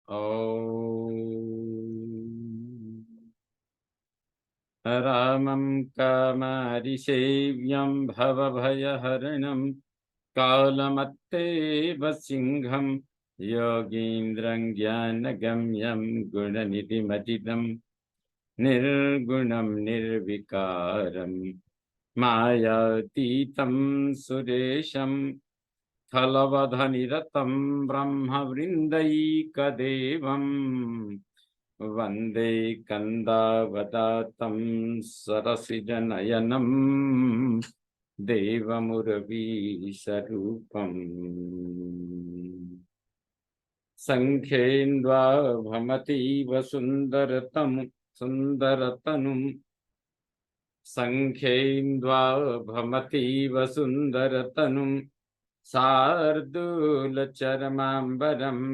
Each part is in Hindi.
ॐ रामं कामारिसेव्यं भवभयहरणं कालमत्तेव सिंहं योगीन्द्रं ज्ञानगम्यं गुणनिधिमजितं निर्गुणं निर्विकारं मायातीतं सुरेशं खलवधनिरतं ब्रह्मवृन्दैकदेवम् वन्दे कन्दावदातं सरसिजनयनं देवमुरवीशरूपम् सङ्ख्येन्द्वा भमतीव सुन्दरतनुं सङ्ख्येन्द्वा भमतीव सुन्दरतनुं शार्दूलचरमाम्बरम्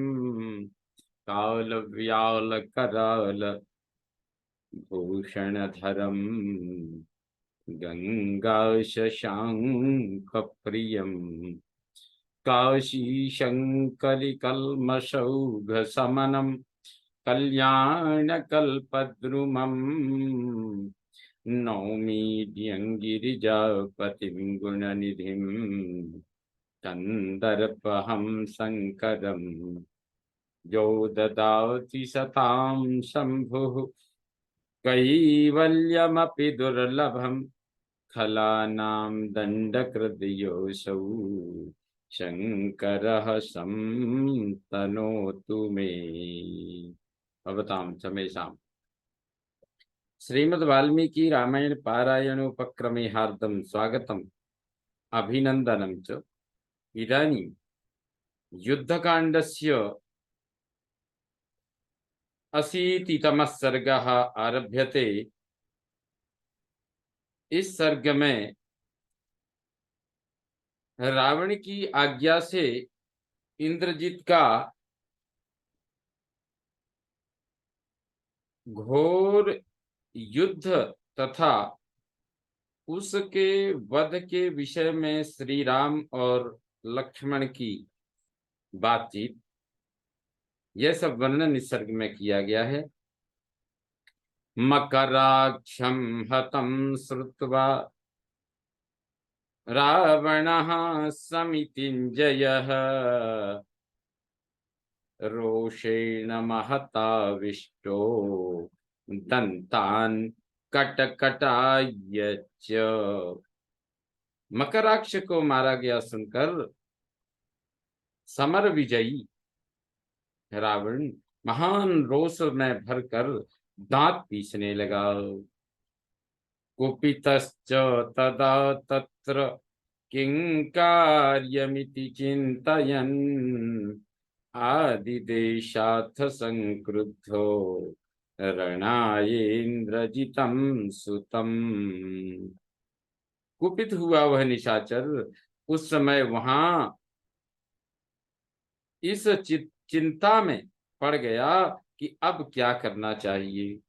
कालव्यालकराल भूषणधरं गङ्गाशशाङ्कप्रियं काशीशङ्करिकल्मषौघशमनं कल्याणकल्पद्रुमम् नौमि गिरिजापतिं गुणनिधिं कन्दर्पहं शङ्करम् यो ददाति सतां शम्भुः कैवल्यमपि दुर्लभं खलानां दण्डकृतयोऽसौ शङ्करः संतनोतु मे भवतां समेषाम्। श्रीमद् वाल्मीकि रामायण पारायणोपक्रमे हार्दं स्वागतम् अभिनन्दनं च। इदानीं युद्धकाण्डस्य 80तमः सर्गः आरभ्यते। इस सर्ग में रावण की आज्ञा से इंद्रजीत का घोर युद्ध तथा उसके वध के विषय में श्री राम और लक्ष्मण की बातचीत, यह सब वर्णन इस सर्ग में किया गया है। मकराक्षं हतं श्रुत्वा रावणः समितिञ्जयः रोषेण महताविष्टो दन्तान् कटकटायच। मकराक्ष को मारा गया सुनकर समर विजयी रावण महान रोष में भरकर दांत पीसने लगा। कुपितश्च तदा तत्र किंकार्यमिति चिन्तयन् आदिदेशाथ संक्रुद्धो रणायेन्द्रजितं सुतम्। कुपित हुआ वह निशाचर उस समय वहां इस चिंता में पड़ गया कि अब क्या करना चाहिए।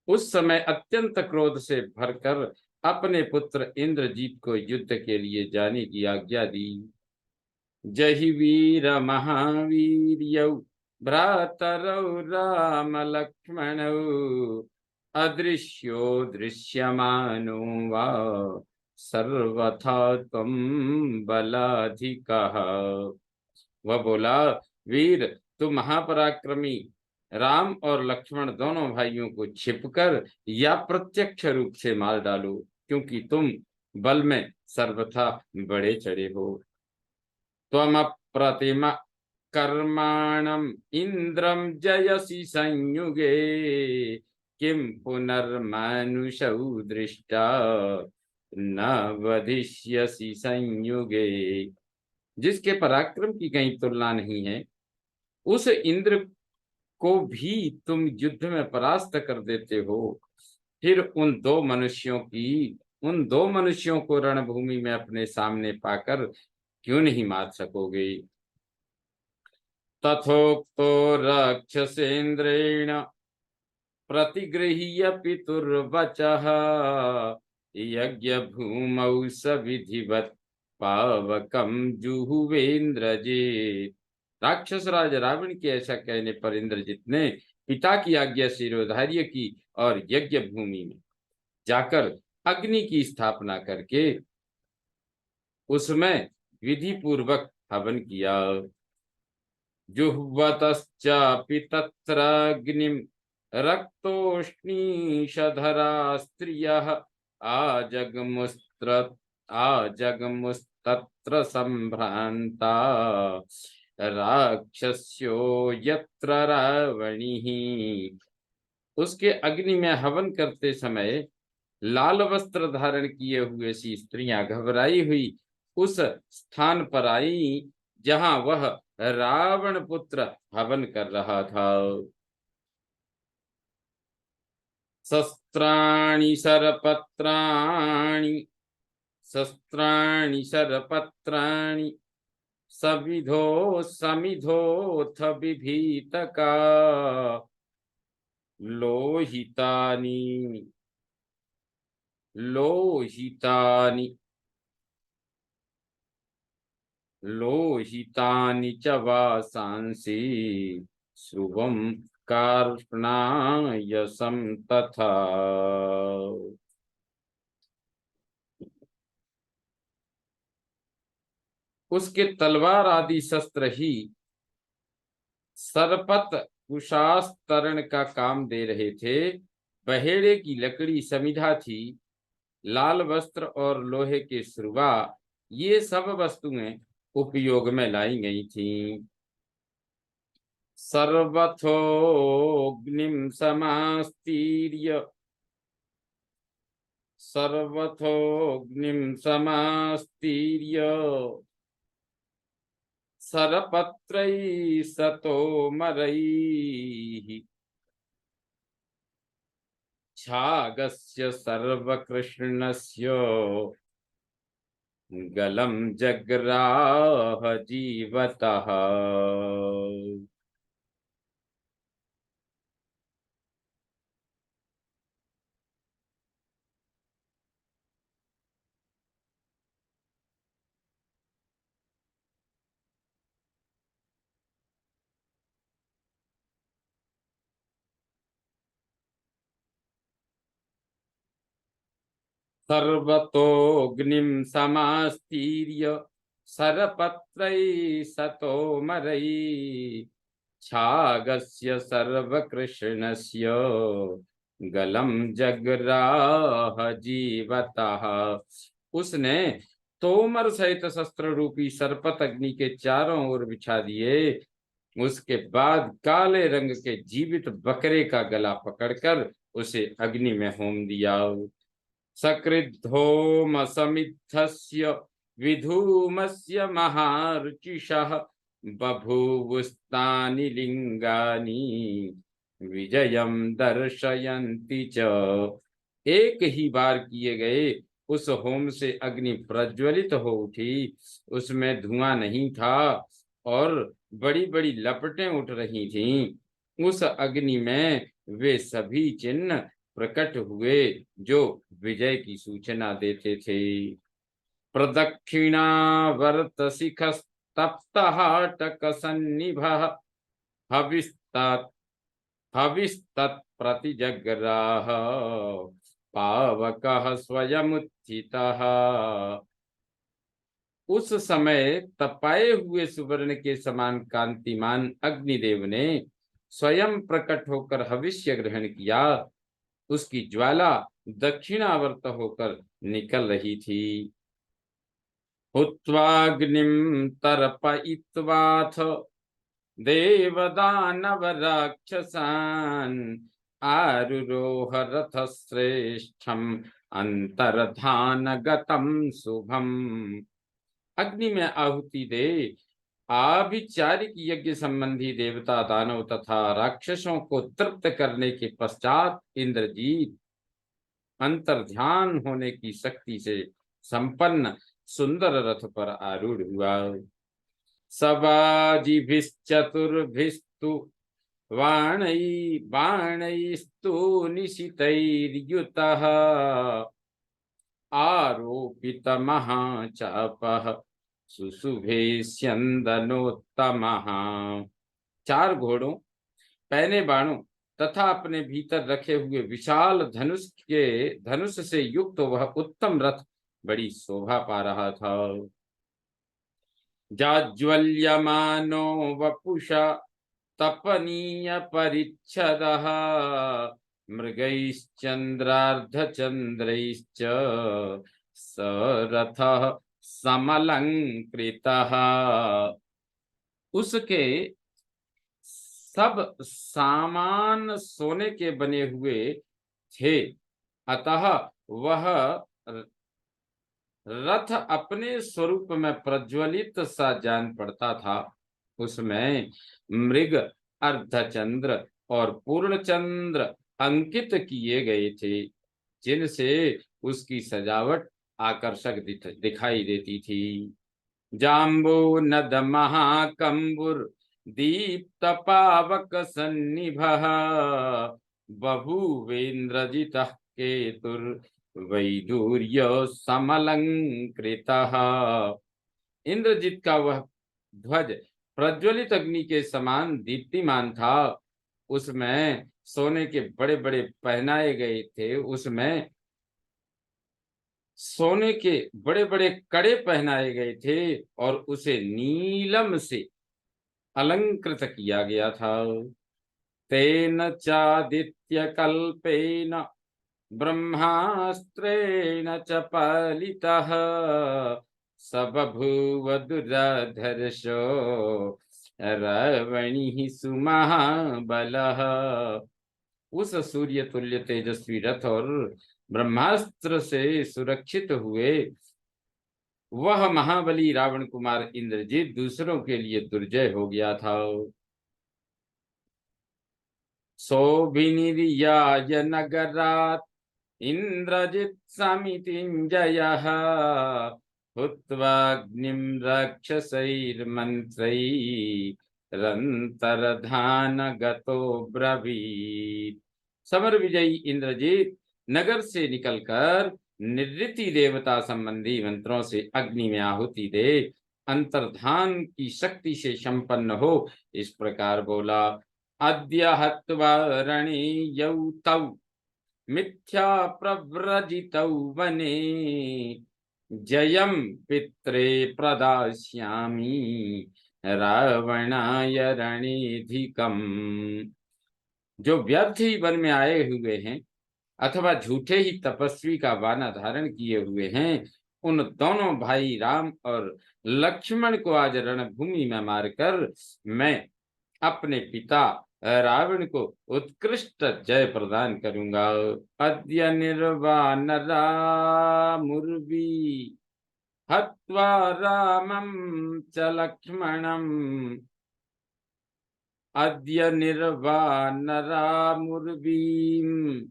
उस समय अत्यंत क्रोध से भरकर अपने पुत्र इंद्रजीत को युद्ध के लिए जाने की आज्ञा दी। जहि वीर महावीर्यौ भ्रातरौ राम लक्ष्मणौ अदृश्यो दृश्यमानो वा सर्वथा त्वं बलाधिकः। वह बोला, वीर तू महापराक्रमी राम और लक्ष्मण दोनों भाइयों को छिपकर या प्रत्यक्ष रूप से मार डालो, क्योंकि तुम बल में सर्वथा बड़े चढ़े हो। त्वम अप्रतिम कर्माणम इंद्रम जयसि संयुगे किम पुनर्मानुषौ दृष्टा न वधिष्यसि संयुगे। जिसके पराक्रम की कहीं तुलना नहीं है, उस इंद्र को भी तुम युद्ध में परास्त कर देते हो, फिर उन दो मनुष्यों को रणभूमि में अपने सामने पाकर क्यों नहीं मार सकोगे। तथोक्तो राक्षसेन्द्रेण प्रतिगृह्य पितुर्वचः यज्ञ भूमौ स विधिवत् पावकं जुहुवेन्द्रजित्। राक्षस राज रावण के ऐसा कहने पर इंद्रजित ने पिता की आज्ञा शिरोधार्य की और यज्ञ भूमि में जाकर अग्नि की स्थापना करके उसमें विधि पूर्वक हवन किया। जुह्वतश्चापि तत्राग्निं रक्तोष्णीषधरा स्त्रियः आजगमुस्त्र आजगमुस्तत्र सम्भ्रान्ता राक्षस्यो यत्र रावणिः। उसके अग्नि में हवन करते समय लाल वस्त्र धारण किए हुए सी स्त्रियां घबराई हुई उस स्थान पर आई जहां वह रावण पुत्र हवन कर रहा था। शस्त्राणि शरपत्राणि शस्त्राणि शरपत्राणि सविधो समिधोऽथ बिभीतका लोहितानि लोहितानि लोहितानि च वासांसि शुभं कार्ष्णायसं तथा। उसके तलवार आदि शस्त्र ही सरपत कुशास्तरण का काम दे रहे थे। बहेड़े की लकड़ी समिधा थी, लाल वस्त्र और लोहे के सुरवा, ये सब वस्तुएं उपयोग में लाई गई थीं। सर्वथोऽग्निं समास्तीर्य सर्वथोऽग्निं समास्तीर्य सरपत्रैः सतोमरैः छागस्य सर्वकृष्णस्य गलं जग्राह जीवतः। सर्वतोऽग्निं समास्तीर्य सरपत्रैः सतोमरैः छागस्य सर्वकृष्णस्य गलं जग्राह जीवतः। उसने तोमर सहित शस्त्र रूपी सरपत अग्नि के चारों ओर बिछा दिए। उसके बाद काले रंग के जीवित बकरे का गला पकड़कर उसे अग्नि में होम दिया। सकृद्धोमसमिद्धस्य विधूमस्य महारुचिषः बभूवुस्तानि लिंगानि विजयं दर्शयन्ति च। एक ही बार किए गए उस होम से अग्नि प्रज्वलित हो उठी। उसमें धुआं नहीं था और बड़ी बड़ी लपटें उठ रही थीं। उस अग्नि में वे सभी चिन्ह प्रकट हुए जो विजय की सूचना देते थे। प्रदक्षिणावर्त शिखस्तप्तहाटक सन्निभः हविस्तत् हविस्तत् प्रतिजग्राह पावकः स्वयमुत्थितः। उस समय तपाए हुए सुवर्ण के समान कांतिमान अग्निदेव ने स्वयं प्रकट होकर हविष्य ग्रहण किया। उसकी ज्वाला दक्षिणावर्त होकर निकल रही थी। हुत्वाग्निं तर्पयित्वाथ देवदानव राक्षसान् आरुरोह रथश्रेष्ठम् अंतर्धान गतम शुभम। अग्नि में आहुति दे आभिचारिक यज्ञ संबंधी देवता दानव तथा राक्षसों को तृप्त करने के पश्चात इंद्रजीत अंतर्ध्यान होने की शक्ति से संपन्न सुंदर रथ पर आरूढ़ हुआ। सबाजिभिश्चतुर्भिस्तु बाणैस्तु निशितैर्युतः आरोपित महाचापः सुशुभे स्यन्दनोत्तमः। 4 घोड़ों, पहने बाणों तथा अपने भीतर रखे हुए विशाल धनुष से युक्त वह उत्तम रथ बड़ी शोभा पा रहा था। जाज्वल्यमानो वपुषा तपनीय परिच्छदः मृगैश्चन्द्रार्धचन्द्रैश्च स रथः समलंकृतः। उसके सब सामान सोने के बने हुए थे, अतः वह रथ अपने स्वरूप में प्रज्वलित सा जान पड़ता था। उसमें मृग, अर्धचंद्र और पूर्णचंद्र अंकित किए गए थे, जिनसे उसकी सजावट आकर्षक दिखाई देती थी। जाम्बो नद महाकंबुर दीप्त पावक सन्निभः बभूवेन्द्रजितः केतुर वैदूर्य समलंकृतः। इंद्रजित का वह ध्वज प्रज्वलित अग्नि के समान दीप्तिमान था। उसमें सोने के बड़े बड़े पहनाए गए थे, उसमें सोने के बड़े बड़े कड़े पहनाए गए थे और उसे नीलम से अलंकृत किया गया था। तेन चादित्य कल्पेन ब्रह्मास्त्रेण च पालितः स बभूव दुराधर्षो रावणिः सुमहाबलः। उस सूर्य तुल्य तेजस्वी रथ और ब्रह्मास्त्र से सुरक्षित हुए वह महाबली रावण कुमार इंद्रजीत दूसरों के लिए दुर्जय हो गया था। सोभिनिर्याय नगरात् इंद्रजित् समितिञ्जयः हुत्वाग्निं राक्षसैर्मन्त्रैरन्तर्धानगतो ब्रवीत्। समर विजयी इंद्रजीत नगर से निकलकर निवृत्ति देवता संबंधी मंत्रों से अग्नि में आहुति दे अंतर्धान की शक्ति से संपन्न हो इस प्रकार बोला। अद्य हत्वा रणे यौ तौ मिथ्या प्रव्रजितौ वने जयं पित्रे प्रदास्यामि रावणाय रणेधिकम्। जो व्यर्थ ही वन में आए हुए हैं अथवा झूठे ही तपस्वी का वाना धारण किए हुए हैं, उन दोनों भाई राम और लक्ष्मण को आज रणभूमि में मारकर मैं अपने पिता रावण को उत्कृष्ट जय प्रदान करूंगा। अद्य निर्वाणरामुर्वी हत्वा रामं च लक्ष्मणम्। अद्य निर्वाणरामुर्वीं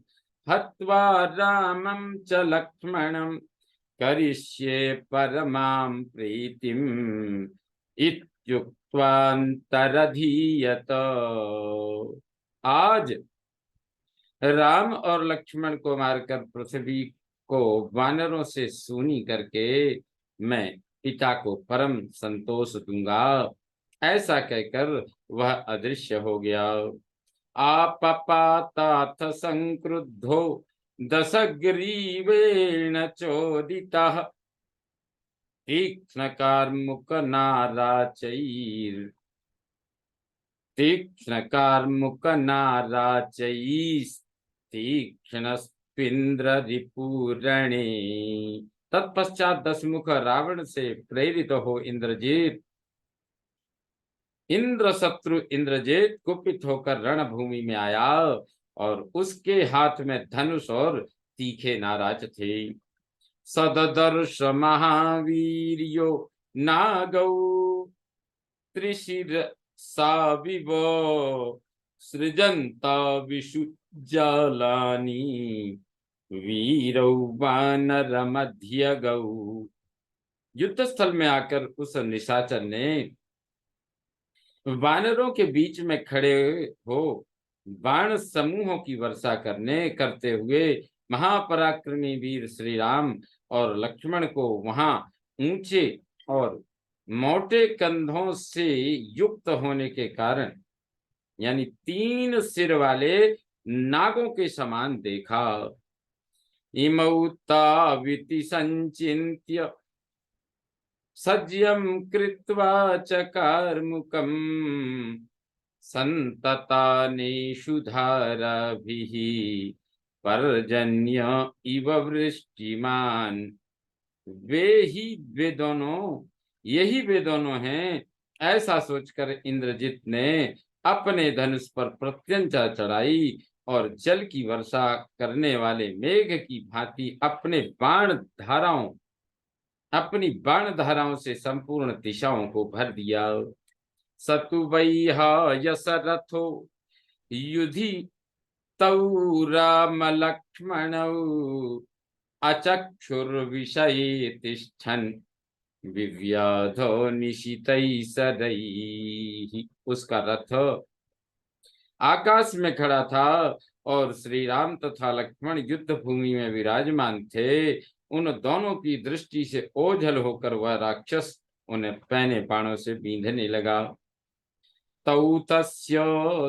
हत्वा रामं च लक्ष्मणं करिष्ये परमां प्रीतिम् इत्युक्त्वान्तरधीयत। आज राम और लक्ष्मण को मारकर पृथ्वी को वानरों से सूनी करके मैं पिता को परम संतोष दूंगा। ऐसा कहकर वह अदृश्य हो गया। आपपाताथ संक्रुद्धो दशग्रीवेण चोदितः तीक्ष्णस्त्विन्द्ररिपुरणे। तत्पश्चात दशमुख रावण से प्रेरित हो इंद्रजीत इंद्र शत्रु इंद्रजीत कुपित होकर रणभूमि में आया और उसके हाथ में धनुष और तीखे नाराज थे। सददर्श महावीर्यो नागौ त्रिशिर साविव सृजंता विशुजालानि वीरौ वानर मध्य गौ। युद्ध स्थल में आकर उस निशाचर ने वानरों के बीच में खड़े हो बाण समूहों की वर्षा करते हुए महापराक्रमी वीर श्री राम और लक्ष्मण को वहां ऊंचे और मोटे कंधों से युक्त होने के कारण, यानी 3 सिर वाले नागों के समान देखा। इमौ ताविति संचिन्त्य सज्यं कृत्वा चकारमुकम् संततानेषु धाराभिः पर्जन्य इव वृष्टिमान। वे ही वे दोनों, यही वे दोनों हैं। ऐसा सोचकर इंद्रजित ने अपने धनुष पर प्रत्यंचा चढ़ाई और जल की वर्षा करने वाले मेघ की भांति अपनी बाण धाराओं से संपूर्ण दिशाओं को भर दिया। सतु वैहा यस रथो युधि तौ राम लक्ष्मणौ अचक्षुर्विषये तिष्ठन् विव्याधो निशितै सदैः। उसका रथ आकाश में खड़ा था और श्री राम तथा लक्ष्मण युद्ध भूमि में विराजमान थे। उन दोनों की दृष्टि से ओझल होकर वह राक्षस उन्हें पैने बाणों से बींधने लगा। तौ तस्य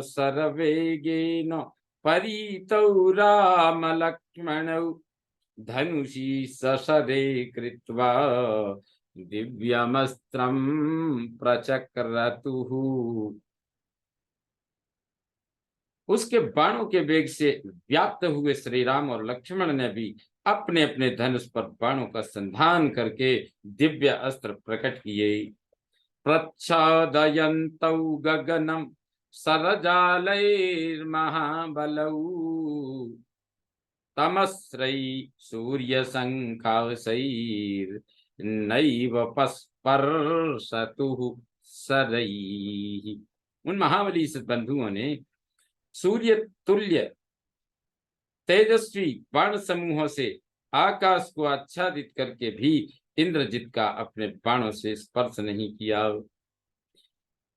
सरवेगेन परीतौ राम लक्ष्मणौ धनुषी ससरे कृत्वा दिव्यमस्त्रं प्रचक्रतुः। उसके बाणों के वेग से व्याप्त हुए श्री राम और लक्ष्मण ने भी अपने अपने धनुष पर बाणों का संधान करके दिव्य अस्त्र प्रकट किए। प्रच्छादयन्तौ गगनं सरजालैर्महाबलौ तमस्रै सूर्यसंकाशैर्नैव पस्पर्शतुः सरैः। उन महाबली बंधुओं ने सूर्य तुल्य तेजस्वी बाण समूहों से आकाश को आच्छादित करके भी इंद्रजित का अपने बाणों से स्पर्श नहीं किया।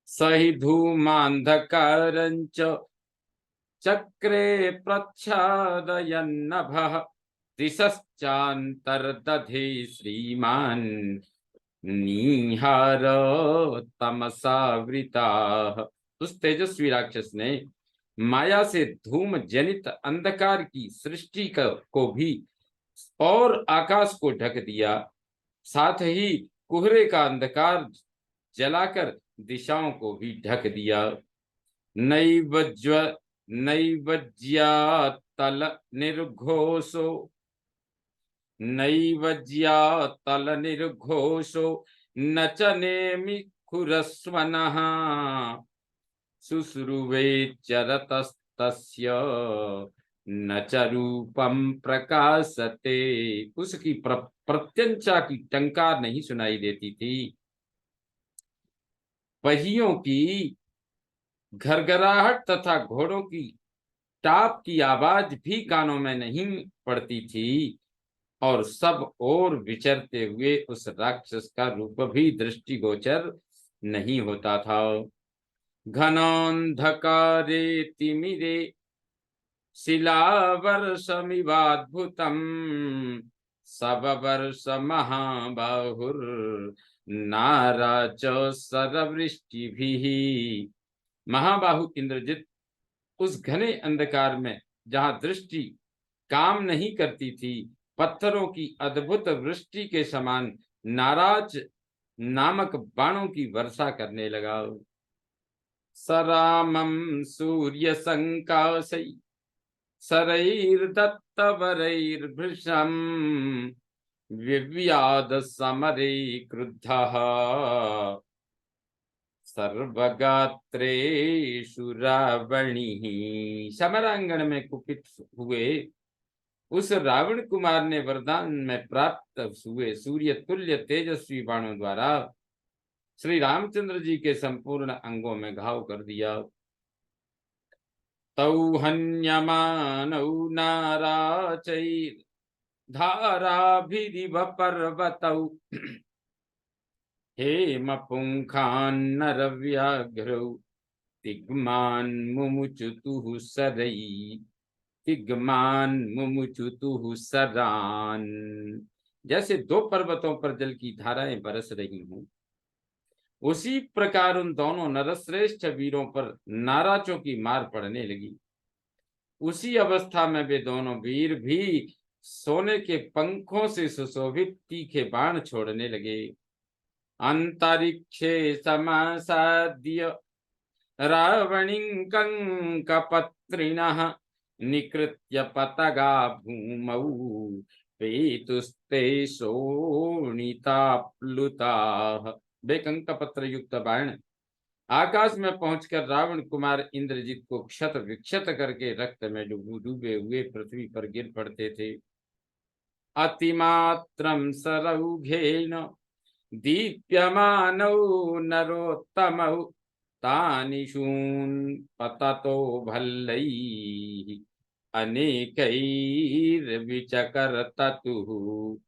सहि धूमांधकारंच चक्रे प्रच्छादयन्नभः दिशश्चान्तर्दधे श्रीमान् निहार तमसावृताः। उस तेजस्वी राक्षस ने माया से धूम जनित अंधकार की सृष्टि को भी और आकाश को ढक दिया, साथ ही कुहरे का अंधकार जलाकर दिशाओं को भी ढक दिया। नैवज्यातल निर्घोषो न च नेमि खुरस्वनः शुश्रुवे चरतस्तस्य न च रूपम प्रकाशते। उसकी प्रत्यंचा की टंकार नहीं सुनाई देती थी, पहियों की घरघराहट तथा घोड़ों की टाप की आवाज भी कानों में नहीं पड़ती थी, और सब ओर विचरते हुए उस राक्षस का रूप भी दृष्टिगोचर नहीं होता था। घनांधकारे तिमिरे शिलावर्षमिवाद्भुतम् सबवर्ष महाबाहुर्नाराच सरवृष्टिभिः। महाबाहु इंद्रजित उस घने अंधकार में जहां दृष्टि काम नहीं करती थी, पत्थरों की अद्भुत वृष्टि के समान नाराज नामक बाणों की वर्षा करने लगा। सरामं सूर्य संकाशै सरैर्दत्तवरैर्भृशम् विव्याध समरे क्रुद्धः सर्वगात्रेषु रावणिः। समरांगण में कुपित हुए उस रावण कुमार ने वरदान में प्राप्त हुए सूर्य तुल्य तेजस्वी बाणों द्वारा श्री रामचंद्र जी के संपूर्ण अंगों में घाव कर दिया। तौ हन्यमानौ नाराचैर् धाराभिरिव पर्वतौ हेमपुंखान्नरव्याघ्रौ तिग्मान् मुमुचुतुः सरै तिग्मान् मुमुचुतुः सरान्। जैसे 2 पर्वतों पर जल की धाराएं बरस रही हूं, उसी प्रकार उन दोनों नरश्रेष्ठ वीरों पर नाराजों की मार पड़ने लगी। उसी अवस्था में वे दोनों वीर भी सोने के पंखों से सुशोभित तीखे बाण छोड़ने लगे। अंतरिक्षे समासाद्य रावणिंकंकपत्रिणः निकृत्य पतगा भूमौ पेतुस्ते शोणिताप्लुताः। वे कंकपत्र युक्त बाण आकाश में पहुंचकर रावण कुमार इंद्रजीत को क्षत विक्षत करके रक्त में डूबे हुए पृथ्वी पर गिर पड़ते थे। अतिमात्रं सरौघेन दीप्यमानौ नरोत्तमौ तानि शून् पततो भल्लैः अनेकैर्विचकर्ततुः।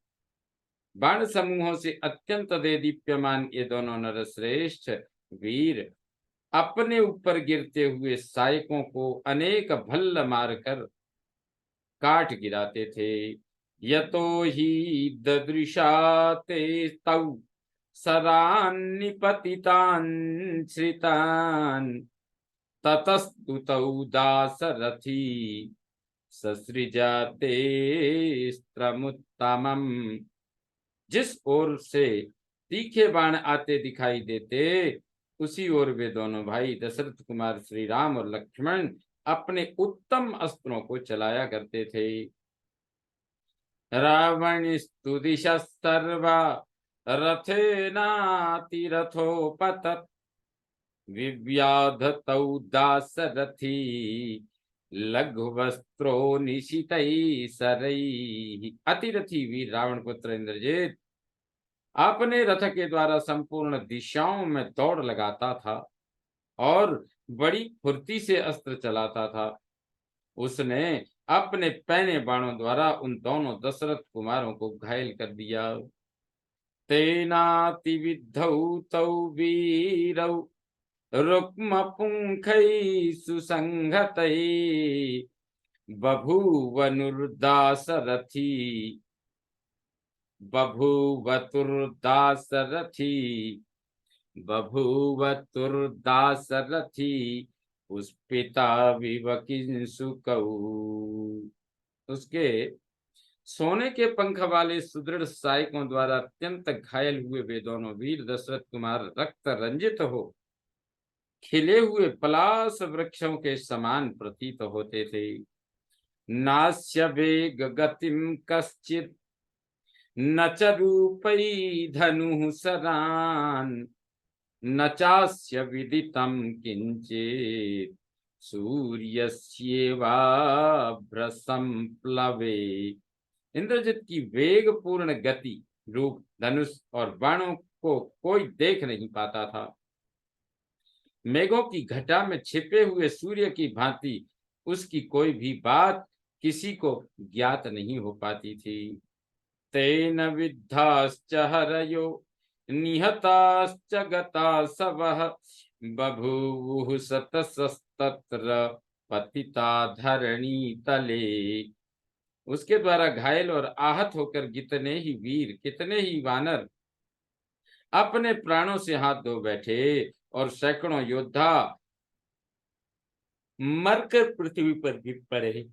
बाण समूहों से अत्यंत दे दीप्यमान ये दोनों नरश्रेष्ठ वीर अपने ऊपर गिरते हुए सहायकों को अनेक भल्ल मारकर काट गिराते थे। यतो ही ददृशा ते तौ सरान्निपतितान् श्रितान् ततस्तु तौ दासरथी ससृजाते स्त्रमुत्तमम्। जिस ओर से तीखे बाण आते दिखाई देते उसी ओर वे दोनों भाई दशरथ कुमार श्री राम और लक्ष्मण अपने उत्तम अस्त्रों को चलाया करते थे। रावणस्तु दिशः सर्वा रथेनातिरथोपतत् विव्याधतौ दासरथी लघुवस्त्रो निशितैः सरैः। अतिरथी वीर रावण पुत्र इंद्रजित अपने रथ के द्वारा संपूर्ण दिशाओं में दौड़ लगाता था और बड़ी फुर्ती से अस्त्र चलाता था। उसने अपने पैने बाणों द्वारा उन दोनों दशरथ कुमारों को घायल कर दिया। तेनाति विद्धौ तौ वीरौ रुक्म पुंखै सुसंहतै बभूवनुर्दासरथी बभूवतुर्दासरथी पुष्पिता विवकिंसुकौ। उसके सोने के पंख वाले सुदृढ़ सहायकों द्वारा अत्यंत घायल हुए वे दोनों वीर दशरथ कुमार रक्त रंजित हो खिले हुए पलाश वृक्षों के समान प्रतीत होते थे। नास्य वेग गतिम कश्चित् न च रूपै धनुः सरान् न चास्य विदितं किंचित् सूर्यस्येवाभ्रसं प्लवे। इंद्रजित की वेग पूर्ण गति, रूप, धनुष और बाणों को कोई देख नहीं पाता था। मेघों की घटा में छिपे हुए सूर्य की भांति उसकी कोई भी बात किसी को ज्ञात नहीं हो पाती थी। तेन विद्धाश्च हरयो निहताश्च गतासवः बभूवुः शतशस्तत्र पतिता धरणी तले। उसके द्वारा घायल और आहत होकर कितने ही वीर, कितने ही वानर अपने प्राणों से हाथ धो बैठे और सैकड़ों योद्धा मरकर पृथ्वी पर गिर पड़े।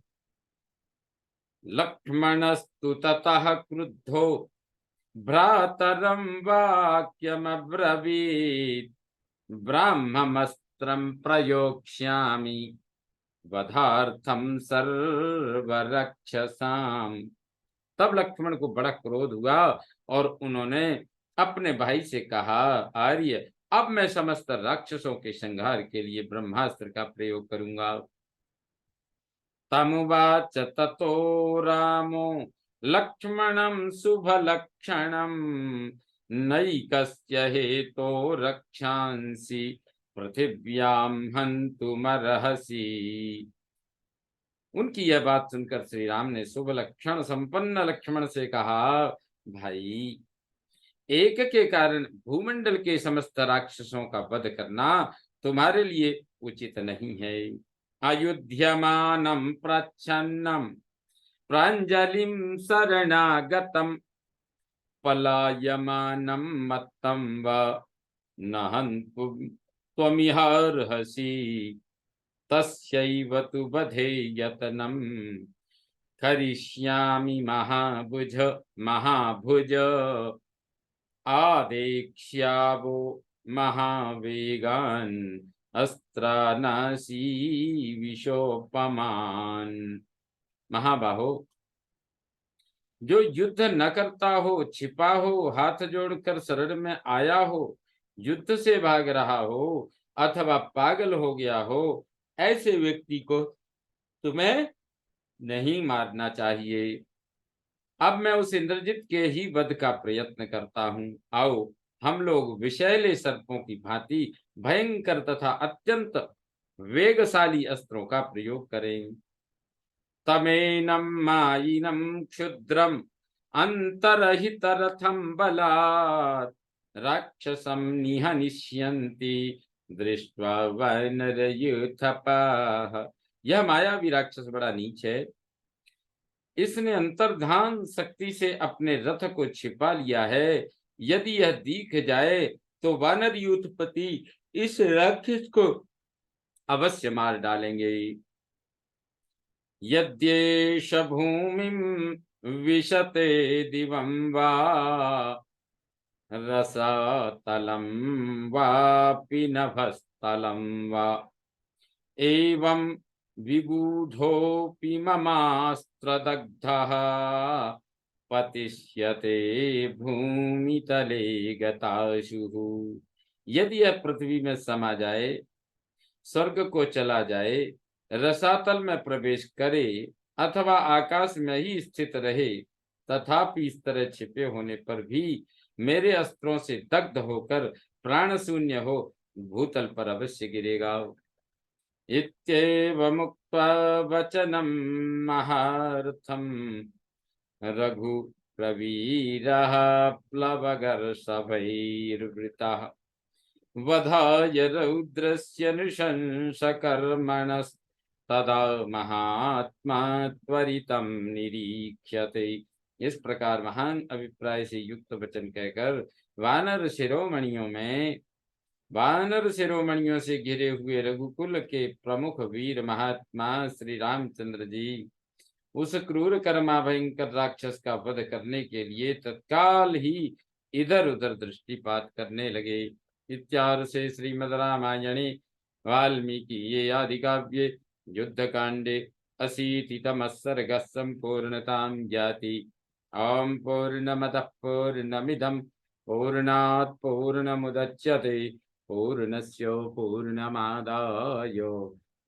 लक्ष्मणस्तु ततः क्रुद्धो भ्रातरं वाक्यमब्रवीत् ब्राह्ममस्त्रं प्रयोक्ष्यामि वधार्थं सर्वरक्षसाम्। तब लक्ष्मण को बड़ा क्रोध हुआ और उन्होंने अपने भाई से कहा, आर्य, अब मैं समस्त राक्षसों के संहार के लिए ब्रह्मास्त्र का प्रयोग करूंगा। तमुवाच ततो रामो लक्ष्मणं शुभलक्षणं नैकस्य हेतो रक्षांसि पृथिव्यां हन्तुमर्हसि। उनकी यह बात सुनकर श्री राम ने शुभ लक्षण संपन्न लक्ष्मण से कहा, भाई, एक के कारण भूमंडल के समस्त राक्षसों का वध करना तुम्हारे लिए उचित नहीं है। अयुध्यमानं प्रच्छन्नं प्राञ्जलिं शरणागतं पलायमानं मत्तं वा न हन्तुं त्वमिहार्हसि तस्यैव तु वधे यत्नं करिष्यामि महाभुज आदेक्ष्यावो महावेगान् अस्त्रानासी विशोपमान्। महाबाहो, जो युद्ध न करता हो, छिपा हो, हाथ जोड़कर शरण में आया हो, युद्ध से भाग रहा हो अथवा पागल हो गया हो, ऐसे व्यक्ति को तुम्हें नहीं मारना चाहिए। अब मैं उस इंद्रजित के ही वध का प्रयत्न करता हूँ। आओ, हम लोग विषैले सर्पों की भांति भयंकर तथा अत्यंत वेगशाली अस्त्रों का प्रयोग करें। तमेनं मायिनं क्षुद्रम अंतरहितरथं बलात् राक्षसं निहनिष्यन्ति दृष्ट्वा वानरयूथपाः। यह मायावी राक्षस बड़ा नीच है। इसने अंतर्धान शक्ति से अपने रथ को छिपा लिया है। यदि यह दिख जाए तो वानर यूथपति इस राक्षस को अवश्य मार डालेंगे। यद्येष भूमिं विशते दिवं वा रसातलं वापि नभस्तलं वा एवं विगूढोऽपि ममास्त्रदग्धः पतिष्यते भूमितले गताशुः। यदि यह पृथ्वी में समा जाए, स्वर्ग को चला जाए, रसातल में प्रवेश करे अथवा आकाश में ही स्थित रहे, तथापि इस तरह छिपे होने पर भी मेरे अस्त्रों से दग्ध होकर प्राण शून्य हो भूतल पर अवश्य गिरेगा। इत्येवमुक्त्वा वचनं महारथं रघुप्रवीरः प्लवगर्षभैर्वृतः वधाय रौद्रस्य नृशंसकर्मणस्तदा महात्मा त्वरितं निरीक्ष्यते। इस प्रकार महान अभिप्राय से युक्त वचन कहकर वानर शिरोमणियों से घिरे हुए रघुकुल के प्रमुख वीर महात्मा श्री रामचंद्र जी उस क्रूर कर्मा भयंकर राक्षस का वध करने के लिए तत्काल ही इधर उधर दृष्टिपात करने लगे। इत्यादि से श्रीमद् रामायणे वाल्मीकि आदि काव्ये युद्ध कांडे 80तमः सर्गः सम्पूर्णतां याति। ओम पूर्णमदः पूर्णमिदं पूर्णात् पूर्णमुदच्यते पूर्णस्य पूर्णमादाय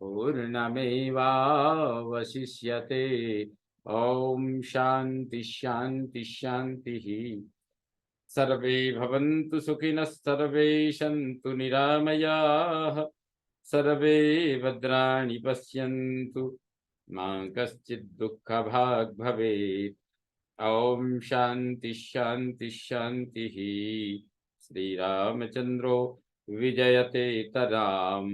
पूर्णमेवावशिष्यते। ओम शांति शांति शांति। सर्वे भवन्तु सुखिनः सर्वे सन्तु निरामयाः सर्वे भद्राणि पश्यन्तु मा कश्चित् दुःखभाग् भवेत्। ओम शांति शांति शांति। श्री रामचंद्रो विजयते तराम।